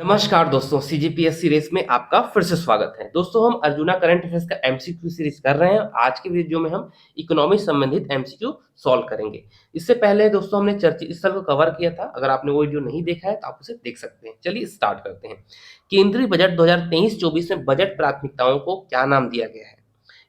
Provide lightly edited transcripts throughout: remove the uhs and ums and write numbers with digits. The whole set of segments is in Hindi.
नमस्कार दोस्तों, सीजीपीएससी रेस में आपका फिर से स्वागत है। दोस्तों, हम अर्जुना करंट अफेयर्स का एमसीक्यू सीरीज कर रहे हैं। आज के वीडियो में हम इकोनॉमी संबंधित एमसीक्यू सॉल्व करेंगे। इससे पहले दोस्तों हमने चर्चित स्थल को कवर किया था। अगर आपने वो वीडियो नहीं देखा है तो आप उसे देख सकते हैं। चलिए स्टार्ट करते हैं। केंद्रीय बजट 2023-24 में बजट प्राथमिकताओं को क्या नाम दिया गया है?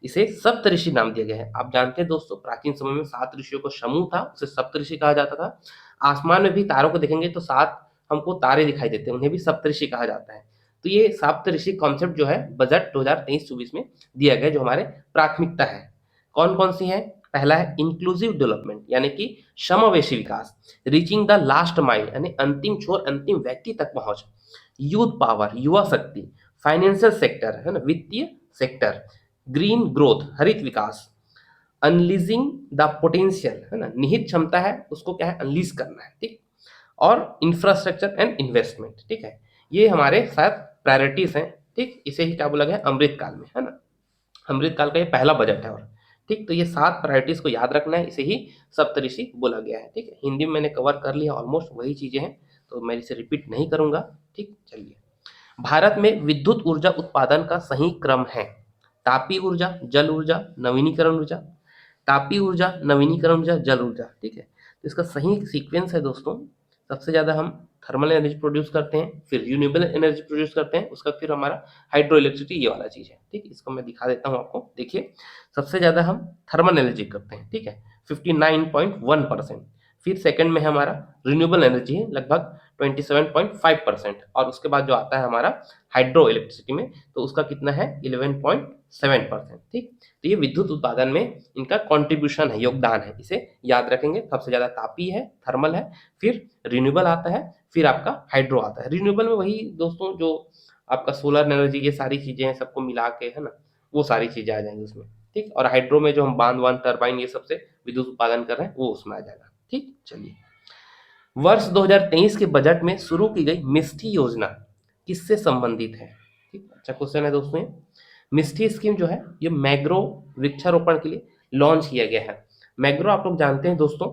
इसे सप्तऋषि नाम दिया गया है। आप जानते हैं दोस्तों, प्राचीन समय में 7 ऋषियों का समूह था, उसे सप्तऋषि कहा जाता था। आसमान में भी तारों को देखेंगे तो 7 हमको तारे दिखाई देते हैं, उन्हें भी सप्तऋषि कहा जाता है। तो ये सप्तऋषि कॉन्सेप्ट जो है बजट 2023-24 में दिया गया, जो हमारे प्राथमिकता है। कौन कौन सी है? पहला है इंक्लूसिव डेवलपमेंट, यानी कि समावेशी विकास। रीचिंग द लास्ट माइल, यानी अंतिम छोर, अंतिम व्यक्ति तक पहुंच। यूथ पावर, युवा शक्ति। फाइनेंशियल सेक्टर, है ना, वित्तीय सेक्टर। ग्रीन ग्रोथ, हरित विकास। अनलीजिंग द पोटेंशियल, है ना, निहित क्षमता है उसको क्या है, अनलीज करना है। ठीक। और इंफ्रास्ट्रक्चर एंड इन्वेस्टमेंट। ठीक है, ये हमारे साथ प्रायोरिटीज हैं। ठीक, इसे ही क्या बोला गया है, अमृतकाल में, है ना। अमृतकाल का ये पहला बजट है। और ठीक, तो ये 7 प्रायोरिटीज को याद रखना है, इसे ही सप्तऋषि बोला गया है। ठीक है, हिंदी में मैंने कवर कर लिया, ऑलमोस्ट वही चीजें हैं, तो मैं इसे रिपीट नहीं करूंगा। ठीक, चलिए। भारत में विद्युत ऊर्जा उत्पादन का सही क्रम है? तापीय ऊर्जा, जल ऊर्जा, नवीनीकरण ऊर्जा। तापीय ऊर्जा, नवीनीकरण ऊर्जा, जल ऊर्जा। ठीक है, तो इसका सही सीक्वेंस है दोस्तों। सबसे ज़्यादा हम थर्मल एनर्जी प्रोड्यूस करते हैं, फिर रिन्यूएबल एनर्जी प्रोड्यूस करते हैं, उसका फिर हमारा हाइड्रो इलेक्ट्रिसिटी, ये वाला चीज़ है। ठीक, इसको मैं दिखा देता हूँ आपको। देखिए, सबसे ज़्यादा हम थर्मल एनर्जी करते हैं। ठीक है, 59.1%। फिर सेकंड में हमारा रिन्यूएबल एनर्जी है, लगभग 27.5%। और उसके बाद जो आता है हमारा हाइड्रो इलेक्ट्रिसिटी में, तो उसका कितना है, 11.7%। ठीक, तो ये विद्युत उत्पादन में इनका कंट्रीब्यूशन है, योगदान है, इसे याद रखेंगे। सबसे ज्यादा तापीय है, थर्मल है, फिर रिन्यूएबल आता है, फिर आपका हाइड्रो आता है। रिन्यूएबल में वही दोस्तों जो आपका सोलर एनर्जी, ये सारी चीजें हैं, सबको मिला के, है ना, वो सारी चीजें आ जाएंगी उसमें। ठीक, और हाइड्रो में जो हम बांध वांध टरबाइन ये सबसे विद्युत उत्पादन कर रहे हैं, वो उसमें आ जाएगा। ठीक, चलिए। वर्ष 2023 के बजट में शुरू की गई मिष्टी योजना किससे संबंधित है? ठीक, अच्छा क्वेश्चन है दोस्तों। मिष्टी स्कीम जो है, ये मैग्रो वृक्षारोपण के लिए लॉन्च किया गया है। मैग्रो आप लोग जानते हैं दोस्तों,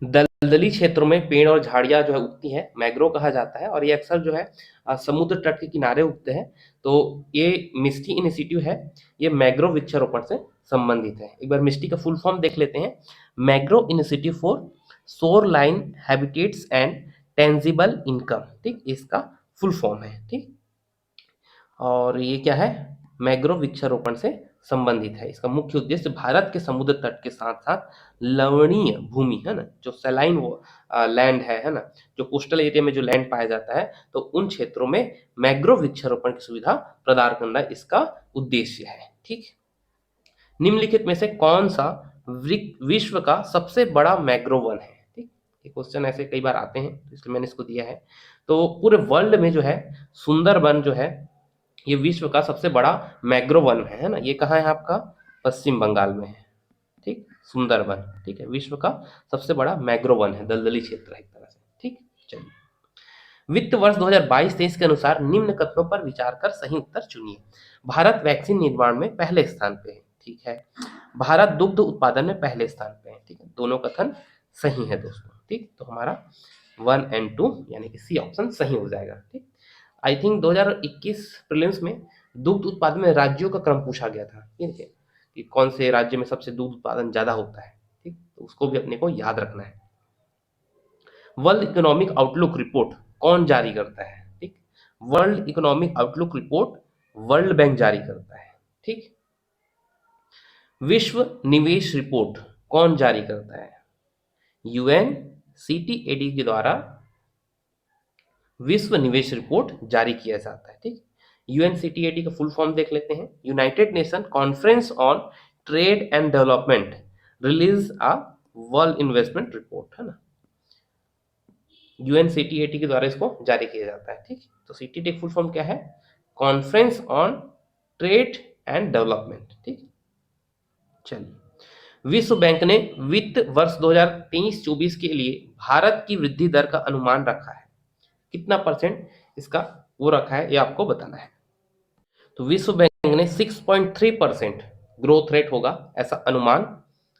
दलदली क्षेत्रों में पेड़ और झाड़ियां जो है उगती है, मैग्रो कहा जाता है। और ये अक्सर जो है समुद्र तट के किनारे उगते हैं। तो ये मिष्टी इनिशिएटिव है, ये मैग्रो वृक्षारोपण से संबंधित है। एक बार मिष्टी का फुल फॉर्म देख लेते हैं। मैग्रो initiative for shore line habitats and tangible income. ठीक, इसका फुल फॉर्म है। ठीक, और ये क्या है, मैग्रो वृक्षारोपण से संबंधित है। इसका मुख्य उद्देश्य भारत के समुद्र तट के साथ साथ लवणीय भूमि, है ना, जो सैलाइन लैंड है ना, जो कोस्टल एरिया में जो लैंड पाया जाता है, तो उन क्षेत्रों में मैग्रो वृक्षारोपण की सुविधा प्रदान करना इसका उद्देश्य है। ठीक, निम्नलिखित में से कौन सा विश्व का सबसे बड़ा मैग्रो वन है? ठीक, ये क्वेश्चन ऐसे कई बार आते हैं, इसलिए मैंने इसको दिया है। तो पूरे वर्ल्ड में जो है सुंदरबन जो है, ये विश्व का सबसे बड़ा मैग्रो वन है ना। ये कहाँ है आपका, पश्चिम बंगाल में है। ठीक, सुंदरबन। ठीक है, विश्व का सबसे बड़ा मैग्रो वन है, दलदली क्षेत्र है एक तरह से। ठीक, चलिए। वित्त वर्ष 2022-23 के अनुसार निम्न कथनों पर विचार कर सही उत्तर चुनिए। भारत वैक्सीन निर्माण में पहले स्थान पे है। ठीक है, भारत दुग्ध उत्पादन में पहले स्थान पे है। ठीक है, दोनों कथन सही है दोस्तों। ठीक, तो हमारा 1 और 2 यानी कि सी ऑप्शन सही हो जाएगा। ठीक, आई थिंक 2021 प्रीलिम्स में दुग्ध उत्पादन में राज्यों का क्रम पूछा गया था। ठीक है, कि कौन से राज्य में सबसे दुग्ध उत्पादन ज्यादा होता है। ठीक, तो उसको भी अपने को याद रखना है। वर्ल्ड इकोनॉमिक आउटलुक रिपोर्ट कौन जारी करता है? ठीक, world economic outlook report world bank जारी करता है। ठीक, विश्व निवेश रिपोर्ट कौन जारी करता है? यूएन सीटीएडी के द्वारा विश्व निवेश रिपोर्ट जारी किया जाता है। ठीक, यूएनसीटीएडी का फुल फॉर्म देख लेते हैं। United nation conference on trade and development release a world investment report, है ना। यूएनसीटीएडी के द्वारा इसको जारी किया जाता है। ठीक, तो सीटीएडी फुल फॉर्म क्या है, conference on trade and development. ठीक, चलिए। विश्व बैंक ने वित्त वर्ष 2023-24 के लिए भारत की वृद्धि दर का अनुमान रखा है। कितना परसेंट इसका वो रखा है, ये आपको बताना है। तो विश्व बैंक ने 6.3% ग्रोथ रेट होगा ऐसा अनुमान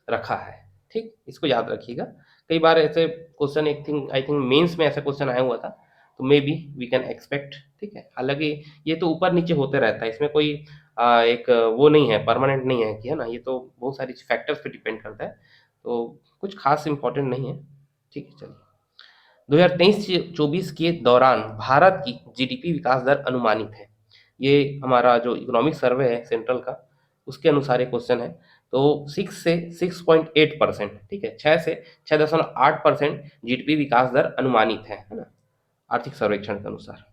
रखा है। ठीक, इसको याद रखिएगा। कई बार ऐसे क्वेश्चन, आई थिंक मेंस में ऐसा क्वेश्चन आया हुआ था, तो may be we can expect, ठीक है। हालांकि ये तो ऊपर नीचे होते रहता है, इसमें कोई एक वो नहीं है, परमानेंट नहीं है कि, है ना, ये तो बहुत सारी फैक्टर्स पे डिपेंड करता है, तो कुछ खास इंपॉर्टेंट नहीं है, ठीक है। चलिए, 2023-24 के दौरान भारत की जीडीपी विकास दर अनुमानित है। ये हमारा जो इकोनॉमिक सर्वे है सेंट्रल का, उसके अनुसार ये क्वेश्चन है। तो 6 से 6.8%, ठीक है, 6 से 6.8% जीडीपी विकास दर अनुमानित है ना, आर्थिक सर्वेक्षण के अनुसार।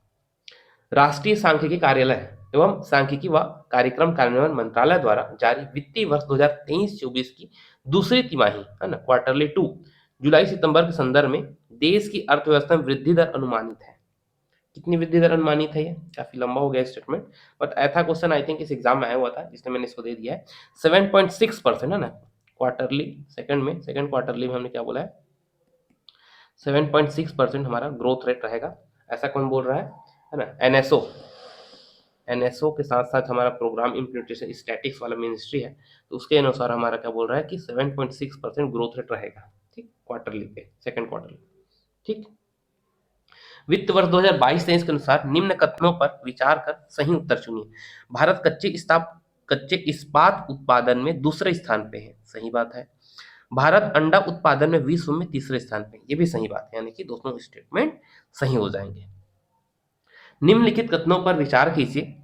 राष्ट्रीय सांख्यिकी कार्यालय एवं सांख्यिकी व कार्यक्रम कार्यान्वयन मंत्रालय द्वारा जारी वित्तीय वर्ष 2023-24 की दूसरी तिमाही, है ना, क्वार्टरली 2, जुलाई सितंबर के संदर्भ में देश की अर्थव्यवस्था में वृद्धि दर अनुमानित है। कितनी वृद्धि दर अनुमानित है? ये काफी लंबा हो गया स्टेटमेंट, बट ऐसा क्वेश्चन आई थिंक इस एग्जाम में आया हुआ था, जिसने मैंने इसको दे दिया है। 7.6%, है ना, क्वार्टरली सेकंड क्वार्टरली में हमने क्या बोला है, 7.6% हमारा ग्रोथ रेट रहेगा। ऐसा कौन बोल रहा है ना, एनएसओ के साथ साथ हमारा प्रोग्राम इम्प्लीमेंटेशन स्टैटिक्स वाला मिनिस्ट्री है, तो उसके अनुसार हमारा क्या बोल रहा है कि 7.6% ग्रोथ रेट रहेगा, ठीक, क्वार्टरली पे, सेकंड क्वार्टरली, ठीक। वित्त वर्ष 2022-23 के अनुसार निम्न कथनों पर विचार कर सही उत्तर चुनिए। भारत कच्चे इस्पात उत्पादन में दूसरे स्थान पे है, सही बात है। भारत अंडा उत्पादन में विश्व में तीसरे स्थान पे, ये भी सही बात है, यानी कि दोनों स्टेटमेंट सही हो जाएंगे। निम्नलिखित कथनों पर विचार कीजिए।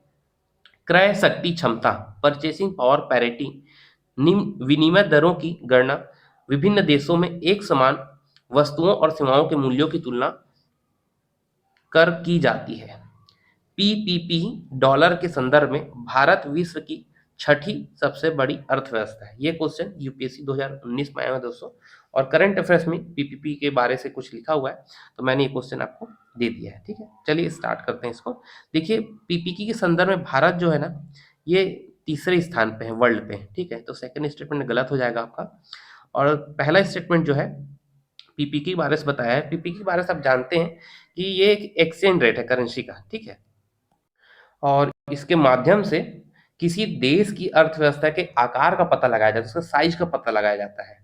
क्रय शक्ति क्षमता, परचेसिंग पावर पैरिटी, विनिमय दरों की गणना विभिन्न देशों में एक समान वस्तुओं और सेवाओं के मूल्यों की तुलना कर की जाती है। पीपीपी डॉलर के संदर्भ में भारत विश्व की छठी सबसे बड़ी अर्थव्यवस्था है। ये क्वेश्चन यूपीएससी 2019 में आया है दोस्तों, और करंट अफेयर्स में पीपीपी के बारे से कुछ लिखा हुआ है, तो मैंने ये क्वेश्चन आपको दे दिया है, ठीक है। चलिए स्टार्ट करते हैं इसको। देखिए, पीपीपी के संदर्भ में भारत जो है ना, ये तीसरे स्थान पे है वर्ल्ड पे, ठीक है। तो सेकंड स्टेटमेंट गलत हो जाएगा आपका, और पहला स्टेटमेंट जो है पीपी के बारे से बताया है। पीपी के बारे से आप जानते हैं कि ये एक एक्सचेंज रेट है करेंसी का, ठीक है, और इसके माध्यम से किसी देश की अर्थव्यवस्था के आकार का पता लगाया जाता है, उसका साइज का पता लगाया जाता है,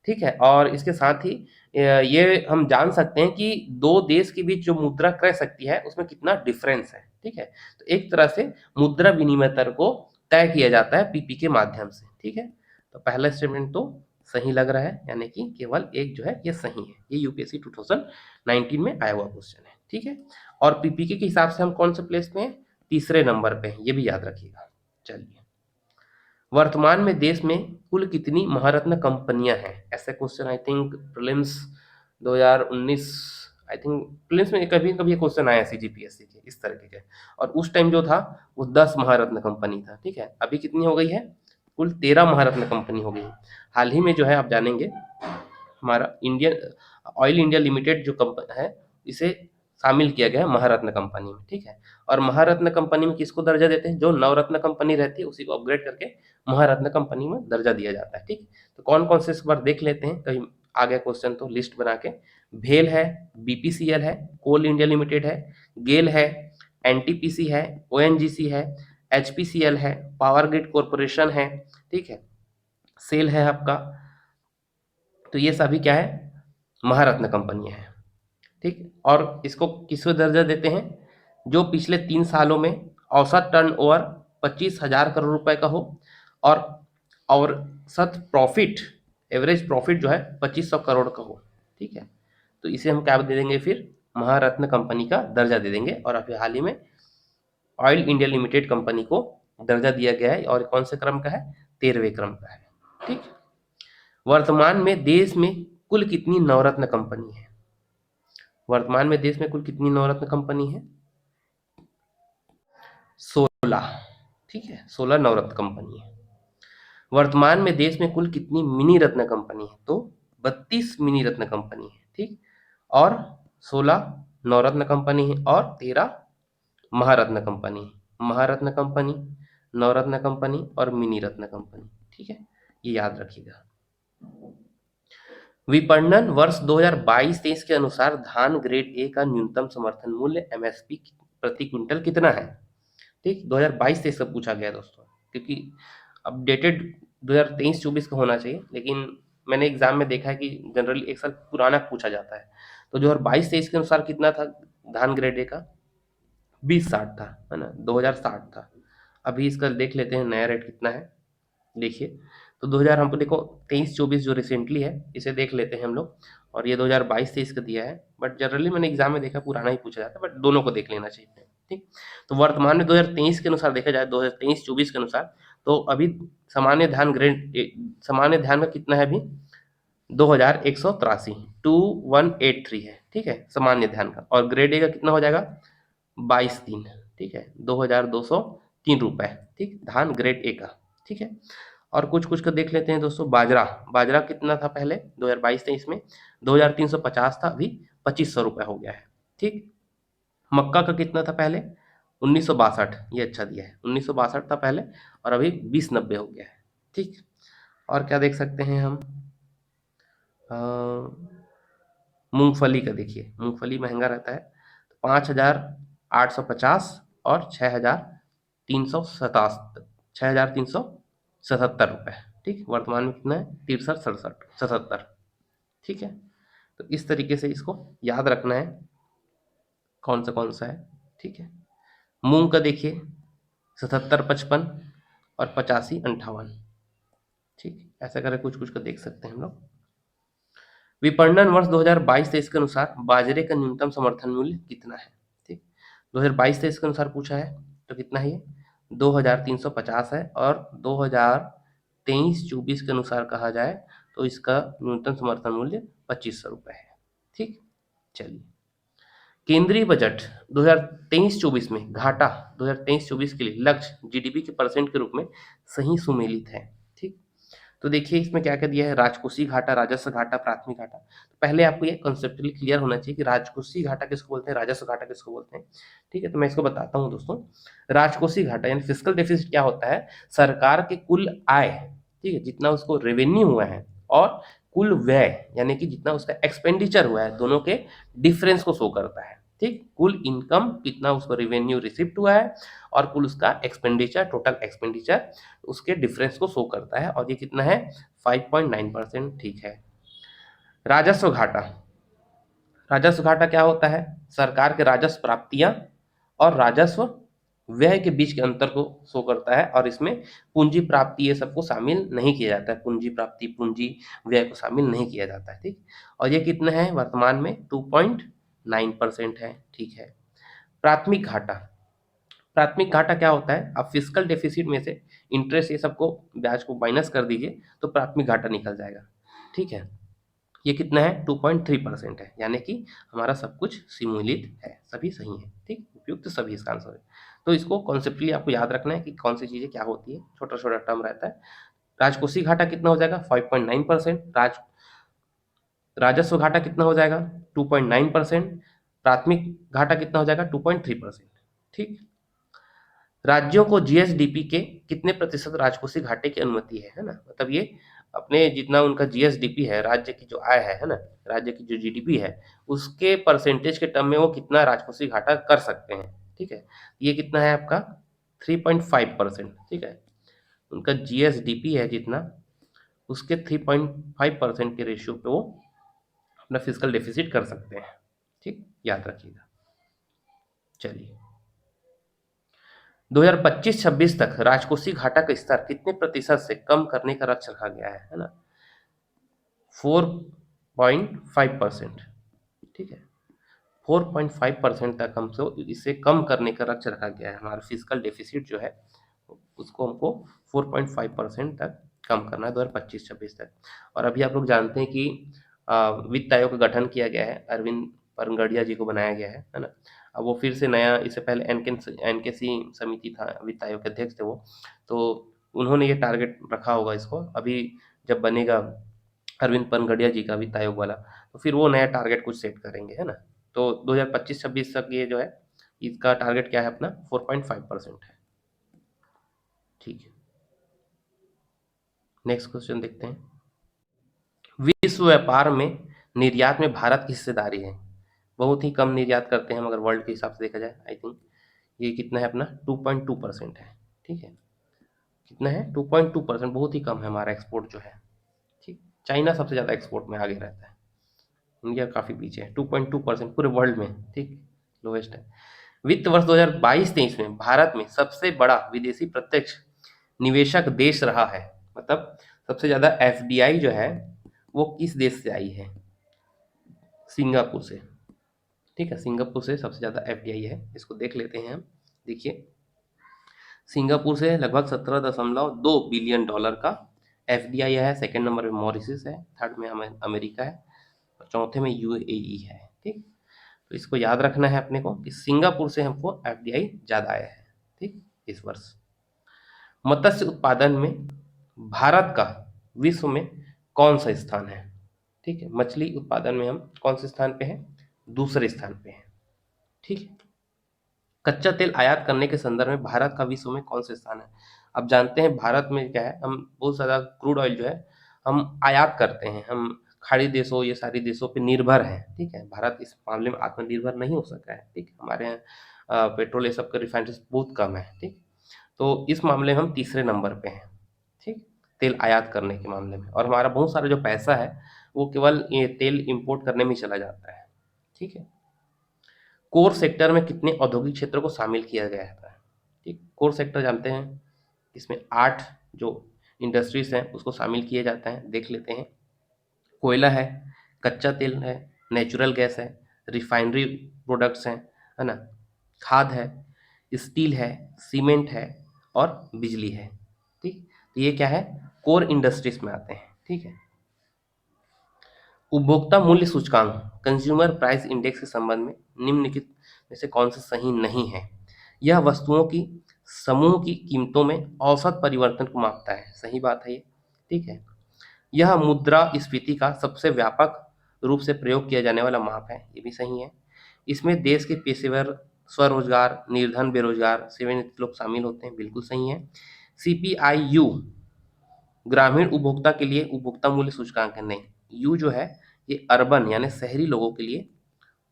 ठीक है। और इसके साथ ही ये हम जान सकते हैं कि दो देश के बीच जो मुद्रा क्रय शक्ति है उसमें कितना डिफरेंस है, ठीक है। तो एक तरह से मुद्रा विनिमय दर को तय किया जाता है पीपी के माध्यम से, ठीक है। तो पहला स्टेटमेंट तो सही लग रहा है, यानी कि केवल एक जो है ये सही है। ये यूपीएससी 2019 में आया हुआ क्वेश्चन है, ठीक है। और पीपीके के हिसाब से हम कौन से प्लेस पे हैं? तीसरे नंबर पे है, ये भी याद रखिएगा। चलिए, वर्तमान में देश में कुल कितनी महारत्न कंपनियां हैं? ऐसे question I think prelims 2019, I think prelims में कभी कभी क्वेश्चन आया सीजीपीएससी के इस तरीके के, और उस टाइम जो था वो 10 महारत्न कंपनी था, ठीक है। अभी कितनी हो गई है? कुल 13 महारत्न कंपनी हो गई। हाल ही में जो है आप जानेंगे, हमारा इंडियन ऑयल इंडिया लिमिटेड जो कंपनी है, इसे शामिल किया गया है महारत्न कंपनी में, ठीक है। और महारत्न कंपनी में किसको दर्जा देते हैं? जो नवरत्न कंपनी रहती है उसी को अपग्रेड करके महारत्न कंपनी में दर्जा दिया जाता है, ठीक। तो कौन कौन से इस बार देख लेते हैं, कहीं आ गया क्वेश्चन तो लिस्ट बना के। भेल है, बीपीसीएल है, कोल इंडिया लिमिटेड है, गेल है, एनटीपीसी है, ओएनजीसी है, एचपीसीएल है, पावर ग्रिड कॉरपोरेशन है, ठीक है, सेल है आपका। तो ये सभी क्या है? महारत्न कंपनियां हैं, ठीक। और इसको किसको दर्जा देते हैं? जो पिछले 3 सालों में औसत टर्नओवर 25,000 करोड़ रुपए का हो, और औसत प्रॉफिट, एवरेज प्रॉफिट जो है 2500 करोड़ का हो, ठीक है। तो इसे हम क्या दे देंगे फिर? महारत्न कंपनी का दर्जा दे देंगे। और अभी हाल ही में ऑयल इंडिया लिमिटेड कंपनी को दर्जा दिया गया है, और कौन से क्रम का है? 13वें क्रम का है, ठीक। वर्तमान में देश में कुल कितनी नवरत्न कंपनी है? वर्तमान में देश में कुल कितनी नवरत्न कंपनी है? 16, ठीक है, 16 नवरत्न कंपनी है। वर्तमान में देश में कुल कितनी मिनी रत्न कंपनी है? तो 32 मिनी रत्न कंपनी है, ठीक। और 16 नवरत्न कंपनी है, और 13 महारत्न कंपनी है। महारत्न कंपनी, नवरत्न कंपनी और मिनी रत्न कंपनी, ठीक है, ये याद रखिएगा। विपणन वर्ष 2022-23 के अनुसार धान ग्रेड ए का न्यूनतम समर्थन मूल्य एमएसपी प्रति क्विंटल कितना है? ठीक, 2022-23 का पूछा गया दोस्तों, क्योंकि अपडेटेड 2023-24 का होना चाहिए, लेकिन मैंने एग्जाम में देखा है कि जनरली एक साल पुराना पूछा जाता है। तो 2022-23 के अनुसार कितना था धान ग्रेड ए का 2060 था, है ना, 2060 था। अभी इसका देख लेते हैं नया रेट कितना है। देखिए, तो 2000 हमको देखो 23-24 जो रिसेंटली है इसे देख लेते हैं हम लोग, और ये 2022-23 का दिया है, बट जनरली मैंने एग्जाम में देखा पुराना ही पूछा जाता है, बट दोनों को देख लेना चाहिए। ठीक, तो वर्तमान में 2023 के अनुसार देखा जाए, 2023-24 के अनुसार, तो अभी सामान्य धान सामान्य धान का कितना है अभी 2183, 2183 है। ठीक है, सामान्य ध्यान का, और ग्रेड ए का कितना हो जाएगा 22,3, ठीक है, 2203 रुपए। ठीक, धान ग्रेड ए का। ठीक है, और कुछ कुछ का देख लेते हैं दोस्तों। बाजरा, बाजरा कितना था पहले 2022-23 में 2350 था, अभी 2500 रुपए हो गया है। ठीक, मक्का का कितना था पहले 1962, ये अच्छा दिया है, 1962 था पहले, और अभी 2090 हो गया है। ठीक, और क्या देख सकते हैं हम, मूंगफली का देखिए, मूंगफली महंगा रहता है, तो 5,850 और 6,377 रुपए। ठीक, वर्तमान में कितना है 63-67-77। ठीक है, तो इस तरीके से इसको याद रखना है कौन सा है। ठीक है, मूंग का देखिए 77-55 और 85-58। ठीक, ऐसा करके कुछ कुछ का देख सकते हैं हम लोग। विपणन वर्ष 2022-23 के अनुसार बाजरे का न्यूनतम समर्थन मूल्य कितना है। ठीक, 2022-23 के अनुसार पूछा है, तो कितना है ये 2350 है, और 2023-24 के अनुसार कहा जाए तो इसका न्यूनतम समर्थन मूल्य 2500 रुपए है। ठीक, चलिए, केंद्रीय बजट 2023-24 में घाटा 2023-24 के लिए लक्ष्य जीडीपी के परसेंट के रूप में सही सुमेलित है। ठीक, तो देखिए इसमें क्या क्या दिया है, राजकोषीय घाटा, राजस्व घाटा, प्राथमिक घाटा। तो पहले आपको ये कॉन्सेप्चुअली क्लियर होना चाहिए कि राजकोषीय घाटा किसको बोलते हैं, राजस्व घाटा किसको बोलते हैं। ठीक है, तो मैं इसको बताता हूँ दोस्तों। राजकोषीय घाटा यानी फिस्कल डेफिसिट क्या होता है, सरकार के कुल आय, ठीक है, जितना उसको रेवेन्यू हुआ है, और कुल व्यय यानी कि जितना उसका एक्सपेंडिचर हुआ है, दोनों के डिफरेंस को शो करता है। ठीक, कुल इनकम कितना उसको रेवेन्यू रिसिप्ट हुआ है, और कुल उसका एक्सपेंडिचर, टोटल एक्सपेंडिचर, उसके डिफरेंस को शो करता है, और ये कितना है 5.9%। ठीक है, राजस्व घाटा, राजस्व घाटा क्या होता है, सरकार के राजस्व प्राप्तियां और राजस्व व्यय के बीच के अंतर को शो करता है, और इसमें पूंजी प्राप्ति ये सबको शामिल नहीं किया जाता है, पूंजी प्राप्ति पूंजी व्यय को शामिल नहीं किया जाता है। ठीक, और ये कितना है वर्तमान में 2.9% है। ठीक है, प्राथमिक घाटा, प्राथमिक घाटा क्या होता है, आप फिस्कल डेफिसिट में से इंटरेस्ट ये सबको ब्याज को माइनस कर दीजिए तो प्राथमिक घाटा निकल जाएगा। ठीक है, ये कितना है 2.3% है, यानी कि हमारा सब कुछ सिमुलित है, सभी सही है। ठीक, उपयुक्त सभी इसका आंसर है। तो इसको कॉन्सेप्टली आपको याद रखना है कि कौन सी चीजें क्या होती है, छोटा छोटा टर्म रहता है। राजकोषीय घाटा कितना हो जाएगा 5.9%, राजस्व घाटा कितना हो जाएगा 2.9%, प्राथमिक घाटा कितना हो जाएगा 2.3%। ठीक, राज्यों को जीएसडीपी के कितने प्रतिशत राजकोषीय घाटे की अनुमति है ना, मतलब ये अपने जितना उनका जीएसडीपी है, राज्य की जो आय है ना, राज्य की जो जीडीपी है, उसके परसेंटेज के टर्म में वो कितना राजकोषीय घाटा कर सकते हैं। ठीक है, ये कितना है आपका 3.5%। ठीक है, उनका जीएसडीपी है जितना, उसके 3.5% के रेशियो पे वो अपना फिजिकल डेफिसिट कर सकते हैं। ठीक, याद रखिएगा। चलिए, 2025-26 तक राजकोषीय घाटा का स्तर कितने प्रतिशत से कम करने का लक्ष्य रखा गया है ना, 4.5%। ठीक है, 4.5% तक हमसे इसे कम करने का लक्ष्य रखा गया है। हमारा फिजिकल डेफिसिट जो है उसको हमको 4.5% तक कम करना है 2025-26 तक। और अभी आप लोग जानते हैं कि वित्त आयोग का गठन किया गया है, अरविंद परगड़िया जी को बनाया गया है ना। अब वो फिर से नया, इससे पहले एनकेसी समिति था, वित्त आयोग के अध्यक्ष थे वो, तो उन्होंने ये टारगेट रखा होगा इसको। अभी जब बनेगा अरविंद पनगड़िया जी का वित्त आयोग वाला, तो फिर वो नया टारगेट कुछ सेट करेंगे, है ना। तो 2025-26 तक ये जो है इसका टारगेट क्या है अपना 4.5% है। ठीक है, नेक्स्ट क्वेश्चन देखते हैं। विश्व व्यापार में निर्यात में भारत की हिस्सेदारी है, बहुत ही कम निर्यात करते हैं हम अगर वर्ल्ड के हिसाब से देखा जाए। आई थिंक ये कितना है अपना 2.2% है। ठीक है, कितना है 2.2%, बहुत ही कम है हमारा एक्सपोर्ट जो है। ठीक, चाइना सबसे ज़्यादा एक्सपोर्ट में आगे रहता है, इंडिया काफ़ी पीछे है, 2.2% पूरे वर्ल्ड में। ठीक, लोवेस्ट है। वित्त वर्ष 2022-23 में भारत में सबसे बड़ा विदेशी प्रत्यक्ष निवेशक देश रहा है, मतलब सबसे ज्यादा एफडीआई जो है वो किस देश से आई है? सिंगापुर से। ठीक है, सिंगापुर से सबसे ज्यादा एफडीआई है, इसको देख लेते हैं हम। देखिए, सिंगापुर से लगभग 17.2 बिलियन डॉलर का एफडीआई है। सेकंड नंबर पे मॉरिशस है, थर्ड में हमें अमेरिका है, और चौथे में यूएई है। ठीक, तो इसको याद रखना है अपने को कि सिंगापुर से हमको एफडीआई ज्यादा आया है। ठीक, इस वर्ष। मत्स्य उत्पादन में भारत का विश्व में कौन सा स्थान है? ठीक है, मछली उत्पादन में हम कौन से स्थान पे हैं? दूसरे स्थान पे हैं। ठीक है, कच्चा तेल आयात करने के संदर्भ में भारत का विश्व में कौन से स्थान है? अब जानते हैं भारत में क्या है, हम बहुत ज़्यादा क्रूड ऑयल जो है हम आयात करते हैं, हम खाड़ी देशों, ये सारी देशों पे निर्भर हैं। ठीक है, भारत इस मामले में आत्मनिर्भर नहीं हो सका है। ठीक, हमारे यहाँ पेट्रोल ये सब का रिफाइनरीज बहुत कम है। ठीक, तो इस मामले में हम तीसरे नंबर पे हैं। ठीक, तेल आयात करने के मामले में, और हमारा बहुत सारा जो पैसा है वो केवल ये तेल इंपोर्ट करने में ही चला जाता है। ठीक है, कोर सेक्टर में कितने औद्योगिक क्षेत्रों को शामिल किया गया है? ठीक, कोर सेक्टर जानते हैं, इसमें 8 जो इंडस्ट्रीज हैं उसको शामिल किए जाते हैं, देख लेते हैं। कोयला है, कच्चा तेल है, नेचुरल गैस है, रिफाइनरी प्रोडक्ट्स हैं, है ना, खाद है, स्टील है, सीमेंट है और बिजली है। ठीक, तो ये क्या है, कोर इंडस्ट्रीज में आते हैं। ठीक है, उपभोक्ता मूल्य सूचकांक कंज्यूमर प्राइस इंडेक्स के संबंध में निम्नलिखित में से कौन सा सही नहीं है? यह वस्तुओं की समूह की कीमतों में औसत परिवर्तन को मापता है। सही बात है ये। ठीक है, यह मुद्रास्फीति का सबसे व्यापक रूप से प्रयोग किया जाने वाला माप है। ये भी सही है। इसमें देश के पेशेवर, स्वरोजगार, निर्धन, बेरोजगार, सेवानिवृत्त लोग शामिल होते हैं। बिल्कुल सही है। सीपीआईयू ग्रामीण उपभोक्ता के लिए उपभोक्ता मूल्य सूचकांक है। नहीं, यू जो है ये अर्बन यानी शहरी लोगों के लिए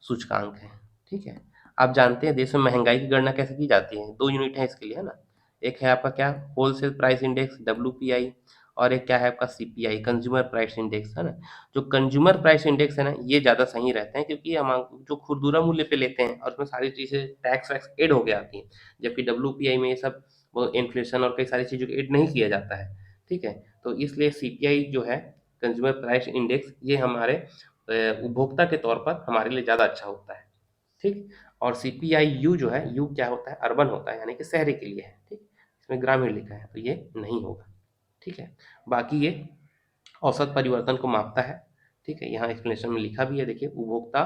सूचकांक है। ठीक है, आप जानते हैं देश में महंगाई की गणना कैसे की जाती है? 2 यूनिट है इसके लिए, है ना। एक है आपका क्या, होलसेल प्राइस इंडेक्स डब्ल्यूपीआई, और एक क्या है आपका सीपीआई, कंज्यूमर प्राइस इंडेक्स, है ना। जो कंज्यूमर प्राइस इंडेक्स है ना, ये ज़्यादा सही रहते हैं क्योंकि हम जो खुरदुरा मूल्य पे लेते हैं और उसमें सारी चीज़ें टैक्स वैक्स एड हो के आती हैं, जबकि डब्ल्यूपीआई में ये सब वो इन्फ्लेशन और कई सारी चीज़ों को एड नहीं किया जाता है। ठीक है, तो इसलिए सीपीआई जो है, कंज्यूमर प्राइस इंडेक्स, ये हमारे उपभोक्ता के तौर पर हमारे लिए ज़्यादा अच्छा होता है। ठीक, और सीपीआई यू जो है, यू क्या होता है, अर्बन होता है यानी कि शहरी के लिए है। ठीक, इसमें ग्रामीण लिखा है तो ये नहीं होगा। ठीक है, बाकी ये औसत परिवर्तन को मापता है। ठीक है, यहाँ एक्सप्लेनेशन में लिखा भी है, देखिए, उपभोक्ता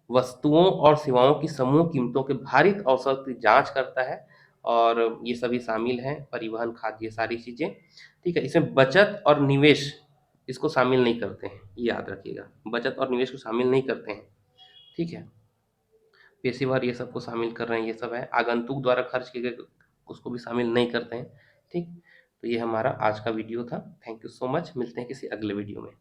वस्तुओं और सेवाओं की समूह कीमतों के भारित औसत की जांच करता है, और ये सभी शामिल हैं, परिवहन, खाद्य, ये सारी चीजें। ठीक है, इसमें बचत और निवेश इसको शामिल नहीं करते हैं, ये याद रखिएगा, बचत और निवेश को शामिल नहीं करते हैं। ठीक है, पेशेवर ये सबको शामिल कर रहे हैं, ये सब है। आगंतुक द्वारा खर्च किए गए उसको भी शामिल नहीं करते हैं। ठीक, तो ये हमारा आज का वीडियो था। थैंक यू सो मच, मिलते हैं किसी अगले वीडियो में।